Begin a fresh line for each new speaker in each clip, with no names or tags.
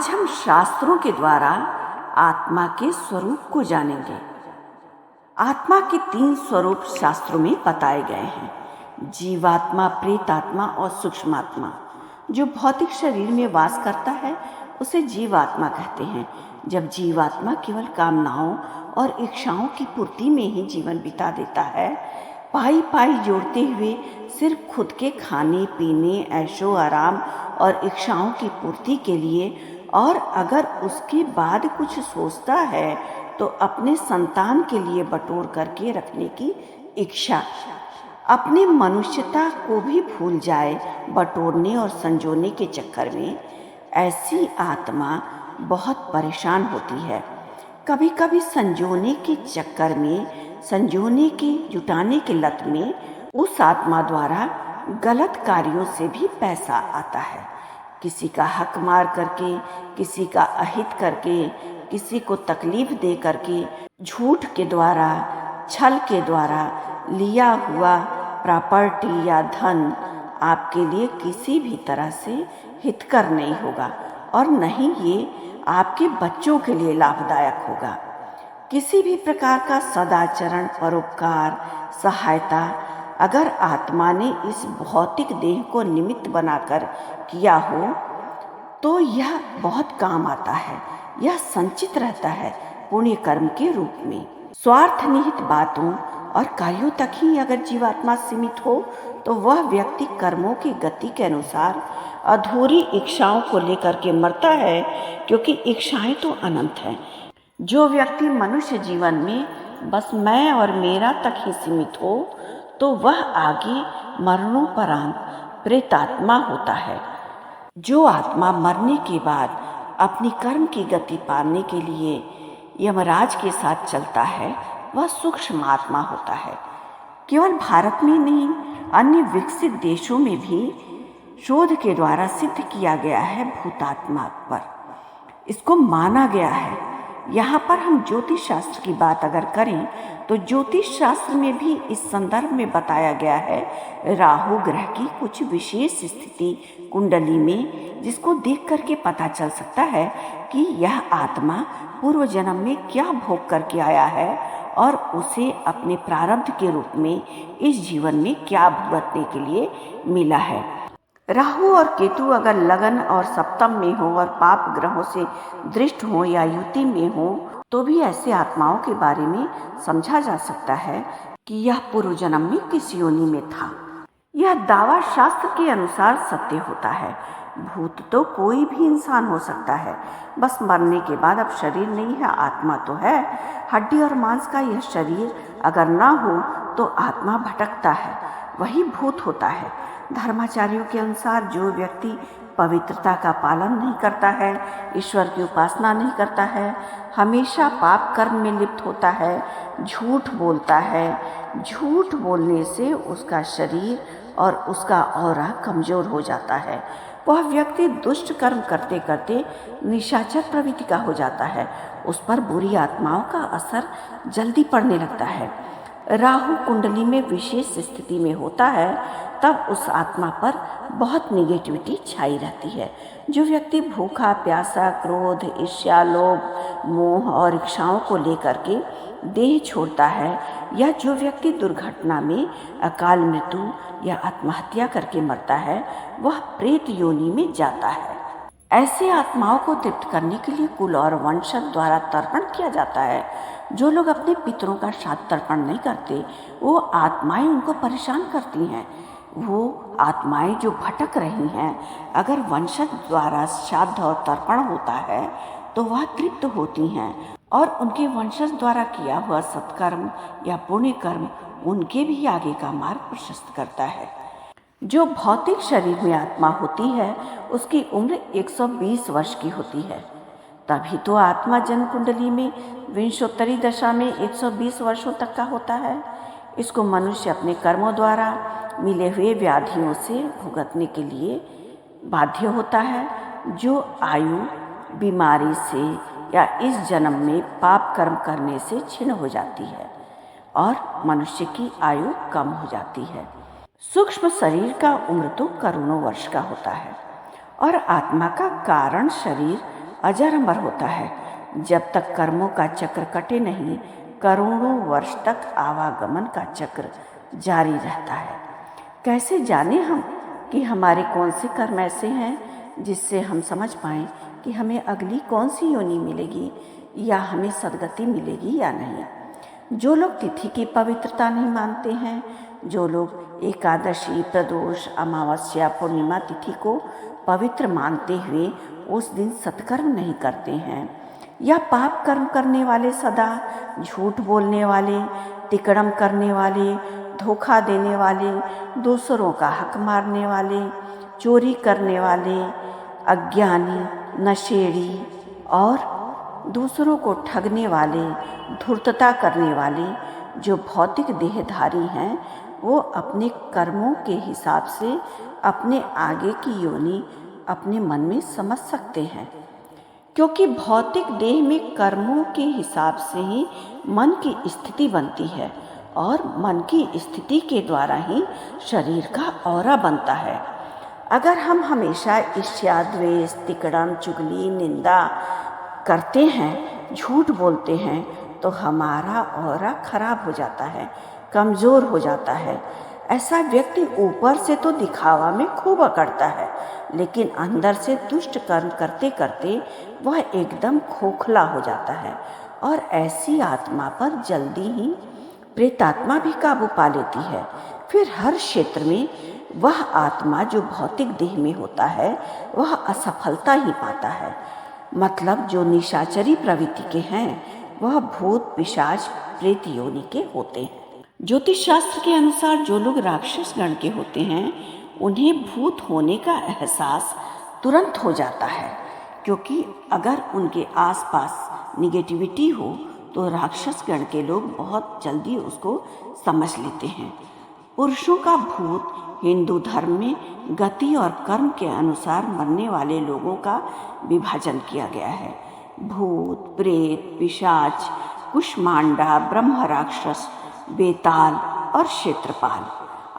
आज हम शास्त्रों के द्वारा आत्मा के स्वरूप को जानेंगे। आत्मा के 3 स्वरूप शास्त्रों में बताए गए हैं, जीवात्मा, प्रेतात्मा और सूक्ष्मात्मा। जो भौतिक शरीर में वास करता है उसे जीवात्मा कहते हैं। जब जीवात्मा केवल कामनाओं और इच्छाओं की पूर्ति में ही जीवन बिता देता है, पाई पाई जोड़ते हुए सिर्फ खुद के खाने पीने, ऐशो आराम और इच्छाओं की पूर्ति के लिए, और अगर उसके बाद कुछ सोचता है तो अपने संतान के लिए बटोर करके रखने की इच्छा, अपने मनुष्यता को भी भूल जाए बटोरने और संजोने के चक्कर में, ऐसी आत्मा बहुत परेशान होती है। कभी कभी संजोने के चक्कर में, संजोने के जुटाने के लत में उस आत्मा द्वारा गलत कार्यों से भी पैसा आता है। किसी का हक मार करके, किसी का अहित करके, किसी को तकलीफ दे करके, झूठ के द्वारा, छल के द्वारा लिया हुआ प्रॉपर्टी या धन आपके लिए किसी भी तरह से हितकर नहीं होगा और न ही ये आपके बच्चों के लिए लाभदायक होगा। किसी भी प्रकार का सदाचरण, परोपकार, सहायता अगर आत्मा ने इस भौतिक देह को निमित्त बनाकर किया हो तो यह बहुत काम आता है। यह संचित रहता है पुण्य कर्म के रूप में। स्वार्थ निहित बातों और कार्यों तक ही अगर जीवात्मा सीमित हो तो वह व्यक्ति कर्मों की गति के अनुसार अधूरी इच्छाओं को लेकर के मरता है, क्योंकि इच्छाएं तो अनंत हैं। जो व्यक्ति मनुष्य जीवन में बस मैं और मेरा तक ही सीमित हो तो वह आगे मरणोपरांत प्रेतात्मा होता है। जो आत्मा मरने के बाद अपनी कर्म की गति पाने के लिए यमराज के साथ चलता है वह सूक्ष्म आत्मा होता है। केवल भारत में नहीं, अन्य विकसित देशों में भी शोध के द्वारा सिद्ध किया गया है भूतात्मा पर। इसको माना गया है। यहाँ पर हम ज्योतिष शास्त्र की बात अगर करें तो ज्योतिष शास्त्र में भी इस संदर्भ में बताया गया है राहु ग्रह की कुछ विशेष स्थिति कुंडली में, जिसको देख करके पता चल सकता है कि यह आत्मा पूर्व जन्म में क्या भोग करके आया है और उसे अपने प्रारब्ध के रूप में इस जीवन में क्या भुगतने के लिए मिला है। राहु और केतु अगर लगन और सप्तम में हो और पाप ग्रहों से दृष्ट हो या युति में हो तो भी ऐसे आत्माओं के बारे में समझा जा सकता है कि यह पूर्व जन्म में किस योनि में था। यह दावा शास्त्र के अनुसार सत्य होता है। भूत तो कोई भी इंसान हो सकता है, बस मरने के बाद अब शरीर नहीं है, आत्मा तो है। हड्डी और मांस का यह शरीर अगर ना हो तो आत्मा भटकता है, वही भूत होता है। धर्माचार्यों के अनुसार जो व्यक्ति पवित्रता का पालन नहीं करता है, ईश्वर की उपासना नहीं करता है, हमेशा पाप कर्म में लिप्त होता है, झूठ बोलता है, झूठ बोलने से उसका शरीर और उसका ऑरा कमजोर हो जाता है। वह व्यक्ति दुष्ट कर्म करते करते निशाचर प्रवृत्ति का हो जाता है। उस पर बुरी आत्माओं का असर जल्दी पड़ने लगता है। राहु कुंडली में विशेष स्थिति में होता है तब उस आत्मा पर बहुत नेगेटिविटी छाई रहती है। जो व्यक्ति भूखा प्यासा, क्रोध, ईर्ष्या, लोभ, मोह और इच्छाओं को लेकर के देह छोड़ता है, या जो व्यक्ति दुर्घटना में अकाल मृत्यु या आत्महत्या करके मरता है, वह प्रेत योनि में जाता है। ऐसे आत्माओं को तृप्त करने के लिए कुल और वंशज द्वारा तर्पण किया जाता है। जो लोग अपने पितरों का श्राद्ध तर्पण नहीं करते, वो आत्माएं उनको परेशान करती हैं। वो आत्माएं जो भटक रही हैं, अगर वंशज द्वारा श्राद्ध और तर्पण होता है तो वह तृप्त होती हैं और उनके वंशज द्वारा किया हुआ सत्कर्म या पुण्य कर्म उनके भी आगे का मार्ग प्रशस्त करता है। जो भौतिक शरीर में आत्मा होती है उसकी उम्र 120 वर्ष की होती है। तभी तो आत्मा जन्म कुंडली में विंशोत्तरी दशा में 120 वर्षों तक का होता है। इसको मनुष्य अपने कर्मों द्वारा मिले हुए व्याधियों से भुगतने के लिए बाध्य होता है, जो आयु बीमारी से या इस जन्म में पाप कर्म करने से क्षीण हो जाती है और मनुष्य की आयु कम हो जाती है। सूक्ष्म शरीर का उम्र तो करोड़ों वर्ष का होता है और आत्मा का कारण शरीर अजर अमर होता है। जब तक कर्मों का चक्र कटे नहीं, करोड़ों वर्ष तक आवागमन का चक्र जारी रहता है। कैसे जाने हम कि हमारे कौन से कर्म ऐसे हैं जिससे हम समझ पाएं कि हमें अगली कौन सी योनि मिलेगी या हमें सद्गति मिलेगी या नहीं। जो लोग तिथि की पवित्रता नहीं मानते हैं, जो लोग एकादशी, प्रदोष, अमावस्या, पूर्णिमा तिथि को पवित्र मानते हुए उस दिन सत्कर्म नहीं करते हैं, या पाप कर्म करने वाले, सदा झूठ बोलने वाले, तिकड़म करने वाले, धोखा देने वाले, दूसरों का हक मारने वाले, चोरी करने वाले, अज्ञानी, नशेड़ी और दूसरों को ठगने वाले, धूर्तता करने वाले जो भौतिक देहधारी हैं, वो अपने कर्मों के हिसाब से अपने आगे की योनि अपने मन में समझ सकते हैं, क्योंकि भौतिक देह में कर्मों के हिसाब से ही मन की स्थिति बनती है और मन की स्थिति के द्वारा ही शरीर का ऑरा बनता है। अगर हम हमेशा ईर्ष्या, द्वेष, तिकड़म, चुगली, निंदा करते हैं, झूठ बोलते हैं, तो हमारा ऑरा खराब हो जाता है, कमज़ोर हो जाता है। ऐसा व्यक्ति ऊपर से तो दिखावा में खूब अकड़ता है, लेकिन अंदर से दुष्ट कर्म करते करते वह एकदम खोखला हो जाता है और ऐसी आत्मा पर जल्दी ही प्रेतात्मा भी काबू पा लेती है। फिर हर क्षेत्र में वह आत्मा जो भौतिक देह में होता है वह असफलता ही पाता है। मतलब जो निशाचरी प्रवृत्ति के हैं वह भूत, पिशाच, प्रेत योनि के होते हैं। ज्योतिष शास्त्र के अनुसार जो लोग राक्षस गण के होते हैं उन्हें भूत होने का एहसास तुरंत हो जाता है, क्योंकि अगर उनके आसपास निगेटिविटी हो तो राक्षस गण के लोग बहुत जल्दी उसको समझ लेते हैं। पुरुषों का भूत हिंदू धर्म में गति और कर्म के अनुसार मरने वाले लोगों का विभाजन किया गया है। भूत, प्रेत, पिशाच, कुष्मांडा, ब्रह्म राक्षस, बेताल और क्षेत्रपाल।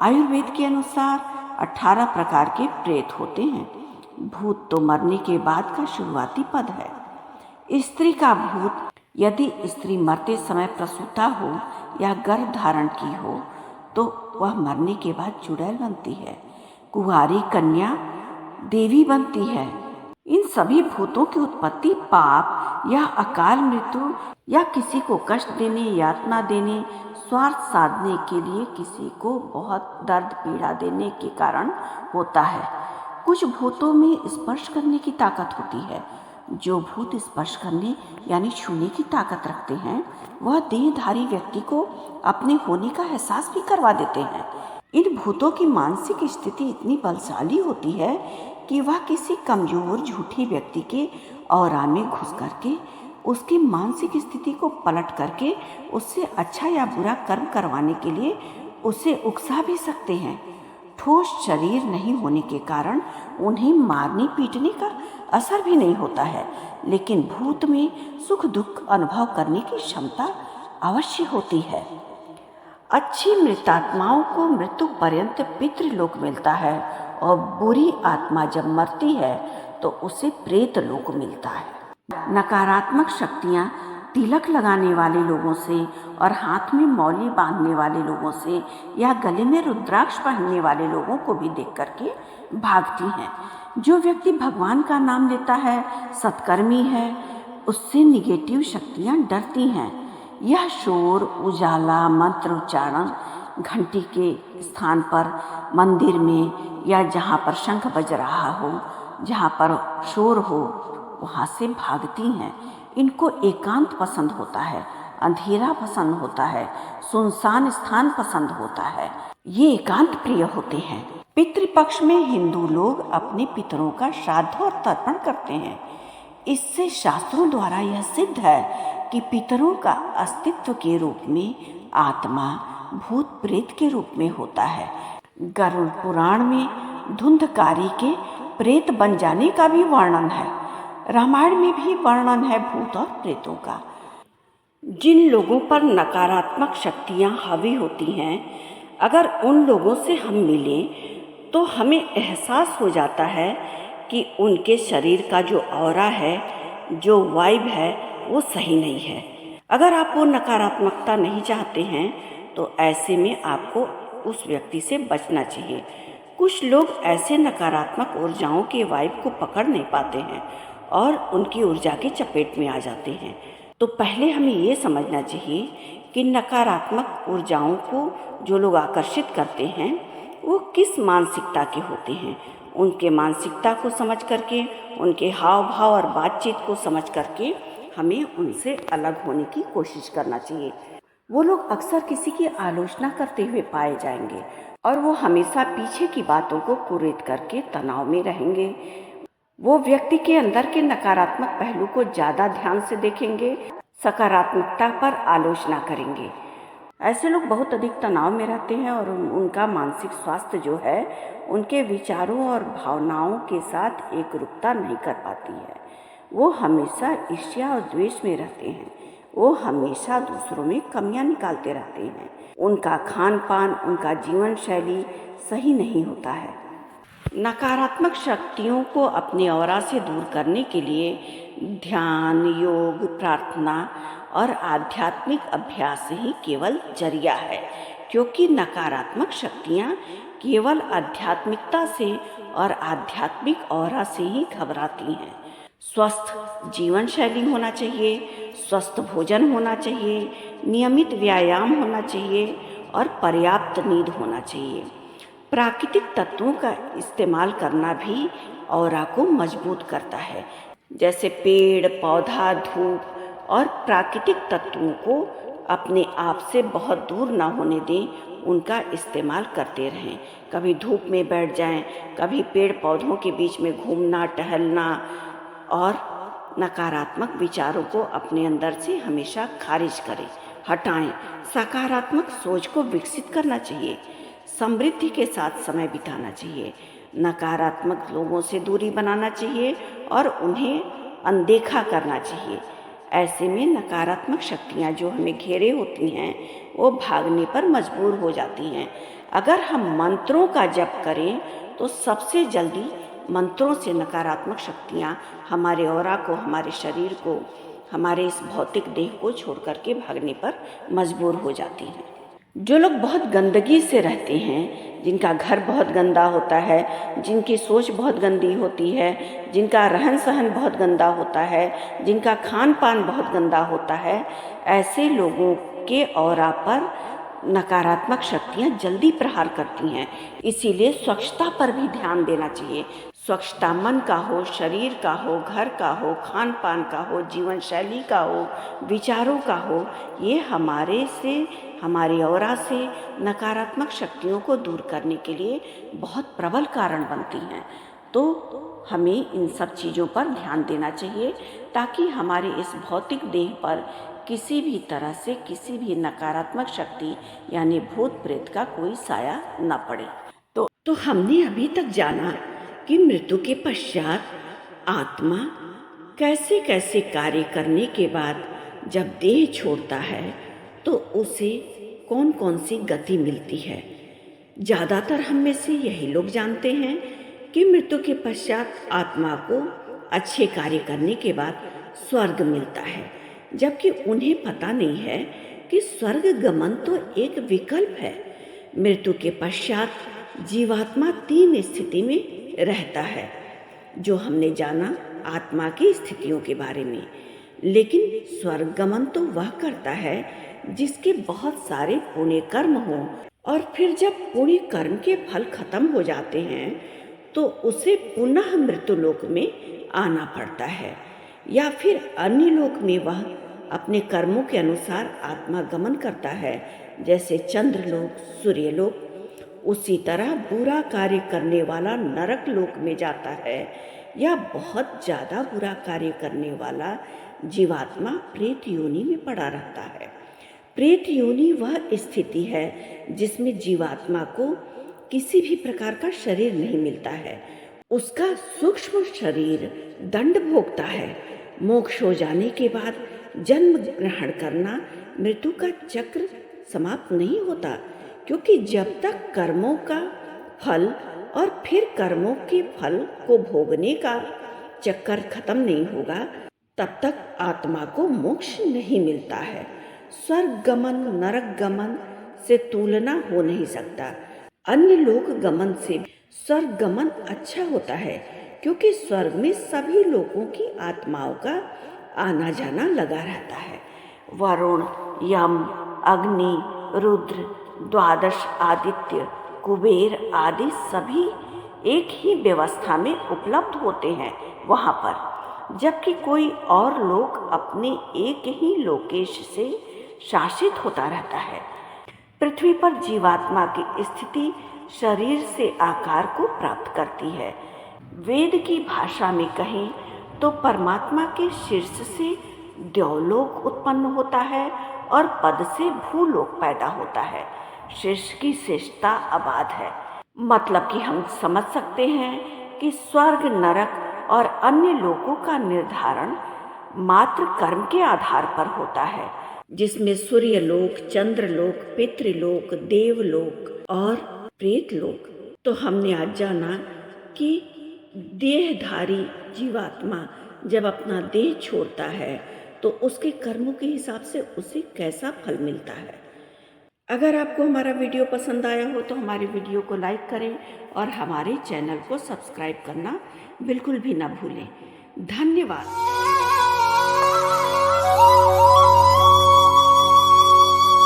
आयुर्वेद के अनुसार 18 प्रकार के प्रेत होते हैं। भूत तो मरने के बाद का शुरुआती पद है। स्त्री का भूत यदि स्त्री मरते समय प्रसूता हो या गर्भ धारण की हो तो वह मरने के बाद चुड़ैल बनती है। कुंवारी कन्या देवी बनती है। इन सभी भूतों की उत्पत्ति पाप या अकाल मृत्यु या किसी को कष्ट देने, यातना देने, स्वार्थ साधने के लिए किसी को बहुत दर्द पीड़ा देने के कारण होता है। कुछ भूतों में स्पर्श करने की ताकत होती है। जो भूत स्पर्श करने यानी छूने की ताकत रखते हैं वह देहधारी व्यक्ति को अपने होने का एहसास भी करवा देते हैं। इन भूतों की मानसिक स्थिति इतनी बलशाली होती है कि वह किसी कमजोर झूठे व्यक्ति के ऑरा में घुस करके उसकी मानसिक स्थिति को पलट करके उससे अच्छा या बुरा कर्म करवाने के लिए उसे उकसा भी सकते हैं। ठोस शरीर नहीं होने के कारण उन्हें मारने पीटने का असर भी नहीं होता है, लेकिन भूत में सुख दुख अनुभव करने की क्षमता अवश्य होती है। अच्छी मृतात्माओं को मृत्यु पर्यंत पितृलोक मिलता है और बुरी आत्मा जब मरती है तो उसे प्रेत लोक मिलता है। नकारात्मक शक्तियाँ तिलक लगाने वाले लोगों से और हाथ में मौली बांधने वाले लोगों से या गले में रुद्राक्ष पहनने वाले लोगों को भी देख करके भागती हैं। जो व्यक्ति भगवान का नाम लेता है, सत्कर्मी है, उससे निगेटिव शक्तियाँ डरती हैं। यह शोर, उजाला, मंत्र उच्चारण घंटी के स्थान पर, मंदिर में या जहाँ पर शंख बज रहा हो, जहाँ पर शोर हो, वहाँ से भागती हैं। इनको एकांत पसंद होता है, अंधेरा पसंद होता है, सुनसान स्थान पसंद होता है। ये एकांत प्रिय होते हैं। पितृपक्ष में हिंदू लोग अपने पितरों का श्राद्ध और तर्पण करते हैं। इससे शास्त्रों द्वारा यह सिद्ध है कि पितरों का अस्तित्व के रूप में आत्मा भूत प्रेत के रूप में होता है। गरुड़ पुराण में धुंधकारी के प्रेत बन जाने का भी वर्णन है। रामायण में भी वर्णन है भूत और प्रेतों का। जिन लोगों पर नकारात्मक शक्तियाँ हावी होती हैं, अगर उन लोगों से हम मिलें तो हमें एहसास हो जाता है कि उनके शरीर का जो ऑरा है जो वाइब है वो सही नहीं है। अगर आप वो नकारात्मकता नहीं चाहते हैं तो ऐसे में आपको उस व्यक्ति से बचना चाहिए। कुछ लोग ऐसे नकारात्मक ऊर्जाओं के वाइब को पकड़ नहीं पाते हैं और उनकी ऊर्जा के चपेट में आ जाते हैं। तो पहले हमें ये समझना चाहिए कि नकारात्मक ऊर्जाओं को जो लोग आकर्षित करते हैं वो किस मानसिकता के होते हैं। उनके मानसिकता को समझ करके, उनके हाव भाव और बातचीत को समझ करके हमें उनसे अलग होने की कोशिश करना चाहिए। वो लोग अक्सर किसी की आलोचना करते हुए पाए जाएंगे और वो हमेशा पीछे की बातों को कुरेद करके तनाव में रहेंगे। वो व्यक्ति के अंदर के नकारात्मक पहलू को ज़्यादा ध्यान से देखेंगे, सकारात्मकता पर आलोचना करेंगे। ऐसे लोग बहुत अधिक तनाव में रहते हैं और उनका मानसिक स्वास्थ्य जो है उनके विचारों और भावनाओं के साथ एकरूपता नहीं कर पाती है। वो हमेशा ईर्ष्या और द्वेष में रहते हैं। वो हमेशा दूसरों में कमियां निकालते रहते हैं। उनका खान पान, उनका जीवन शैली सही नहीं होता है। नकारात्मक शक्तियों को अपने ऑरा से दूर करने के लिए ध्यान, योग, प्रार्थना और आध्यात्मिक अभ्यास ही केवल जरिया है, क्योंकि नकारात्मक शक्तियाँ केवल आध्यात्मिकता से और आध्यात्मिक ऑरा से ही घबराती हैं। स्वस्थ जीवन शैली होना चाहिए, स्वस्थ भोजन होना चाहिए, नियमित व्यायाम होना चाहिए और पर्याप्त नींद होना चाहिए। प्राकृतिक तत्वों का इस्तेमाल करना भी ऑरा को मजबूत करता है। जैसे पेड़, पौधा, धूप और प्राकृतिक तत्वों को अपने आप से बहुत दूर ना होने दें, उनका इस्तेमाल करते रहें। कभी धूप में बैठ जाएं, कभी पेड़ पौधों के बीच में घूमना, टहलना और नकारात्मक विचारों को अपने अंदर से हमेशा खारिज करें, हटाएं। सकारात्मक सोच को विकसित करना चाहिए, समृद्धि के साथ समय बिताना चाहिए, नकारात्मक लोगों से दूरी बनाना चाहिए और उन्हें अनदेखा करना चाहिए। ऐसे में नकारात्मक शक्तियाँ जो हमें घेरे होती हैं वो भागने पर मजबूर हो जाती हैं। अगर हम मंत्रों का जप करें तो सबसे जल्दी मंत्रों से नकारात्मक शक्तियाँ हमारे ऑरा को, हमारे शरीर को, हमारे इस भौतिक देह को छोड़ करके भागने पर मजबूर हो जाती हैं। जो लोग बहुत गंदगी से रहते हैं, जिनका घर बहुत गंदा होता है, जिनकी सोच बहुत गंदी होती है, जिनका रहन सहन बहुत गंदा होता है, जिनका खान पान बहुत गंदा होता है, ऐसे लोगों के ऑरा पर नकारात्मक शक्तियाँ जल्दी प्रहार करती हैं। इसीलिए स्वच्छता पर भी ध्यान देना चाहिए। स्वच्छता मन का हो, शरीर का हो, घर का हो, खान पान का हो, जीवन शैली का हो, विचारों का हो, ये हमारे ऑरा से नकारात्मक शक्तियों को दूर करने के लिए बहुत प्रबल कारण बनती हैं। तो हमें इन सब चीज़ों पर ध्यान देना चाहिए ताकि हमारे इस भौतिक देह पर किसी भी तरह से किसी भी नकारात्मक शक्ति यानी भूत प्रेत का कोई साया न पड़े। तो हमने अभी तक जाना कि मृत्यु के पश्चात आत्मा कैसे कैसे कार्य करने के बाद जब देह छोड़ता है तो उसे कौन कौन सी गति मिलती है। ज़्यादातर हम में से यही लोग जानते हैं कि मृत्यु के पश्चात आत्मा को अच्छे कार्य करने के बाद स्वर्ग मिलता है, जबकि उन्हें पता नहीं है कि स्वर्ग गमन तो एक विकल्प है। मृत्यु के पश्चात जीवात्मा 3 स्थिति में रहता है, जो हमने जाना आत्मा की स्थितियों के बारे में। लेकिन स्वर्ग गमन तो वह करता है जिसके बहुत सारे पुण्य कर्म हों, और फिर जब पुण्य कर्म के फल खत्म हो जाते हैं तो उसे पुनः मृत्यु लोक में आना पड़ता है, या फिर अन्य लोक में वह अपने कर्मों के अनुसार आत्मा गमन करता है, जैसे चंद्रलोक, सूर्यलोक। उसी तरह बुरा कार्य करने वाला नरक लोक में जाता है, या बहुत ज़्यादा बुरा कार्य करने वाला जीवात्मा प्रेत योनि में पड़ा रहता है। प्रेत योनि वह स्थिति है जिसमें जीवात्मा को किसी भी प्रकार का शरीर नहीं मिलता है। उसका सूक्ष्म शरीर दंड भोगता है। मोक्ष हो जाने के बाद जन्म ग्रहण करना, मृत्यु का चक्र समाप्त नहीं होता, क्योंकि जब तक कर्मों का फल और फिर कर्मों के फल को भोगने का चक्कर खत्म नहीं होगा, तब तक आत्मा को मोक्ष नहीं मिलता है। स्वर्ग गमन नरक गमन से तुलना हो नहीं सकता। अन्य लोक गमन से स्वर्ग गमन अच्छा होता है, क्योंकि स्वर्ग में सभी लोगों की आत्माओं का आना जाना लगा रहता है। वरुण, यम, अग्नि, रुद्र, द्वादश आदित्य, कुबेर आदि सभी एक ही व्यवस्था में उपलब्ध होते हैं वहाँ पर, जबकि कोई और लोक अपने एक ही लोकेश से शासित होता रहता है। पृथ्वी पर जीवात्मा की स्थिति शरीर से आकार को प्राप्त करती है। वेद की भाषा में कहें तो परमात्मा के शीर्ष से द्यौलोक उत्पन्न होता है और पद से भूलोक पैदा होता है। शीर्ष की श्रेष्ठता अबाध है। मतलब कि हम समझ सकते हैं कि स्वर्ग, नरक और अन्य लोकों का निर्धारण मात्र कर्म के आधार पर होता है, जिसमें सूर्यलोक, चंद्रलोक, पितृलोक, देवलोक और प्रेतलोक। तो हमने आज जाना कि देहधारी जीवात्मा जब अपना देह छोड़ता है तो उसके कर्मों के हिसाब से उसे कैसा फल मिलता है। अगर आपको हमारा वीडियो पसंद आया हो तो हमारी वीडियो को लाइक करें और हमारे चैनल को सब्सक्राइब करना बिल्कुल भी ना भूलें। धन्यवाद।